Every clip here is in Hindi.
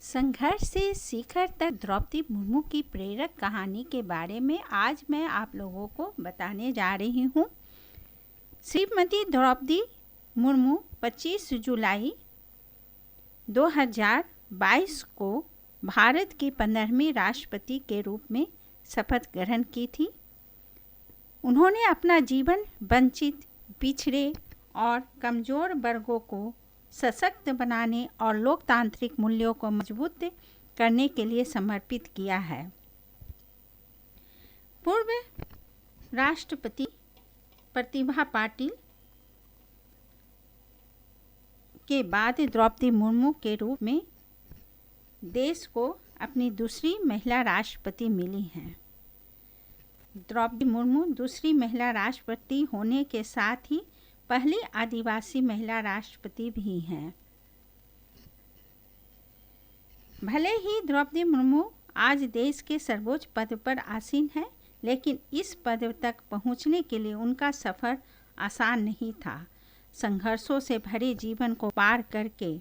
संघर्ष से शिखर तक द्रौपदी मुर्मू की प्रेरक कहानी के बारे में आज मैं आप लोगों को बताने जा रही हूँ। श्रीमती द्रौपदी मुर्मू 25 जुलाई 2022 को भारत की 15वीं राष्ट्रपति के रूप में शपथ ग्रहण की थी। उन्होंने अपना जीवन वंचित, पिछड़े और कमज़ोर वर्गों को सशक्त बनाने और लोकतांत्रिक मूल्यों को मजबूत करने के लिए समर्पित किया है। पूर्व राष्ट्रपति प्रतिभा पाटिल के बाद द्रौपदी मुर्मू के रूप में देश को अपनी दूसरी महिला राष्ट्रपति मिली हैं। द्रौपदी मुर्मू दूसरी महिला राष्ट्रपति होने के साथ ही पहली आदिवासी महिला राष्ट्रपति भी हैं। भले ही द्रौपदी मुर्मू आज देश के सर्वोच्च पद पर आसीन है, लेकिन इस पद तक पहुंचने के लिए उनका सफ़र आसान नहीं था। संघर्षों से भरे जीवन को पार करके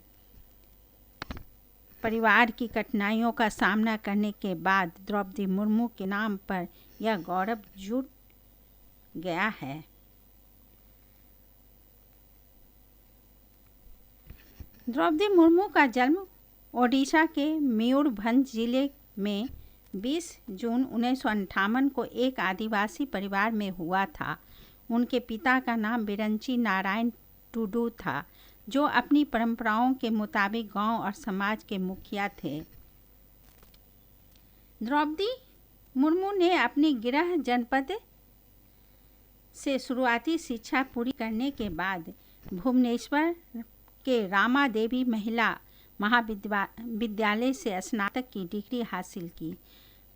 परिवार की कठिनाइयों का सामना करने के बाद द्रौपदी मुर्मू के नाम पर यह गौरव जुड़ गया है। द्रौपदी मुर्मू का जन्म ओडिशा के मयूरभंज जिले में 20 जून 1958 को एक आदिवासी परिवार में हुआ था। उनके पिता का नाम बिरंची नारायण टुडू था, जो अपनी परंपराओं के मुताबिक गांव और समाज के मुखिया थे। द्रौपदी मुर्मू ने अपनी गृह जनपद से शुरुआती शिक्षा पूरी करने के बाद भुवनेश्वर के रामा देवी महिला महाविद्यालय से स्नातक की डिग्री हासिल की।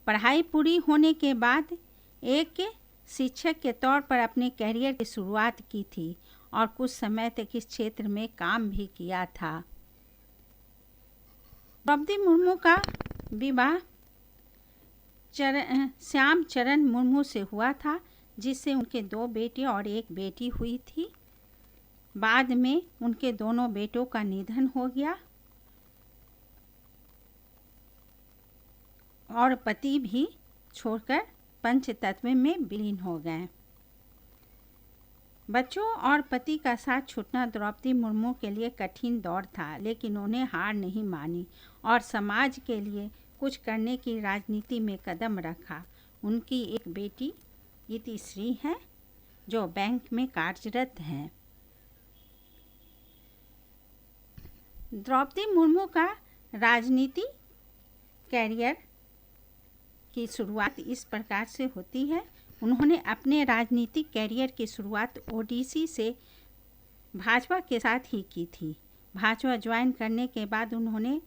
पढ़ाई पूरी होने के बाद एक शिक्षक के तौर पर अपने करियर की शुरुआत की थी और कुछ समय तक इस क्षेत्र में काम भी किया था। द्रौपदी मुर्मू का विवाह श्याम चरण मुर्मू से हुआ था, जिससे उनके 2 बेटे और 1 बेटी हुई थी। बाद में उनके दोनों बेटों का निधन हो गया और पति भी छोड़कर पंचतत्व में विलीन हो गए। बच्चों और पति का साथ छूटना द्रौपदी मुर्मू के लिए कठिन दौर था, लेकिन उन्हें हार नहीं मानी और समाज के लिए कुछ करने की राजनीति में कदम रखा। उनकी एक बेटी इतिश्री है, जो बैंक में कार्यरत हैं। द्रौपदी मुर्मू का राजनीति कैरियर की शुरुआत इस प्रकार से होती है। उन्होंने अपने राजनीतिक कैरियर की शुरुआत ओडिसी से भाजपा के साथ ही की थी। भाजपा ज्वाइन करने के बाद उन्होंने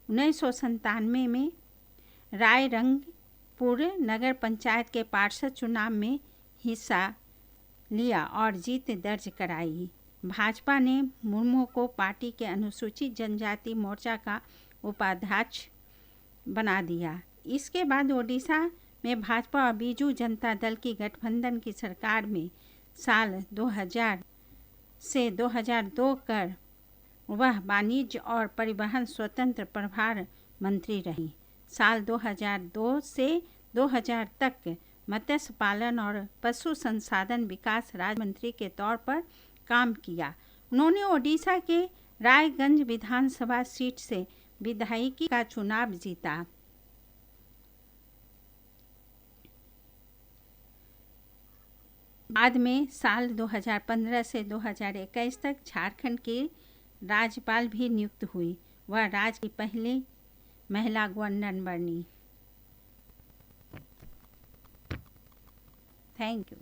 1997 में रायरंगपुर नगर पंचायत के पार्षद चुनाव में हिस्सा लिया और जीत दर्ज कराई। भाजपा ने मुर्मू को पार्टी के अनुसूचित जनजाति मोर्चा का उपाध्यक्ष बना दिया। इसके बाद ओडिशा में भाजपा और बीजू जनता दल की गठबंधन की सरकार में साल 2000 से 2002 कर वह वाणिज्य और परिवहन स्वतंत्र प्रभार मंत्री रही। साल 2002 से 2000 तक मत्स्य पालन और पशु संसाधन विकास राज्य मंत्री के तौर पर काम किया। उन्होंने ओडिशा के रायगंज विधानसभा सीट से विधायिका का चुनाव जीता। बाद में साल 2015 से 2021 तक झारखंड की राज्यपाल भी नियुक्त हुई। वह राज्य की पहली महिला गवर्नर बनी। Thank you.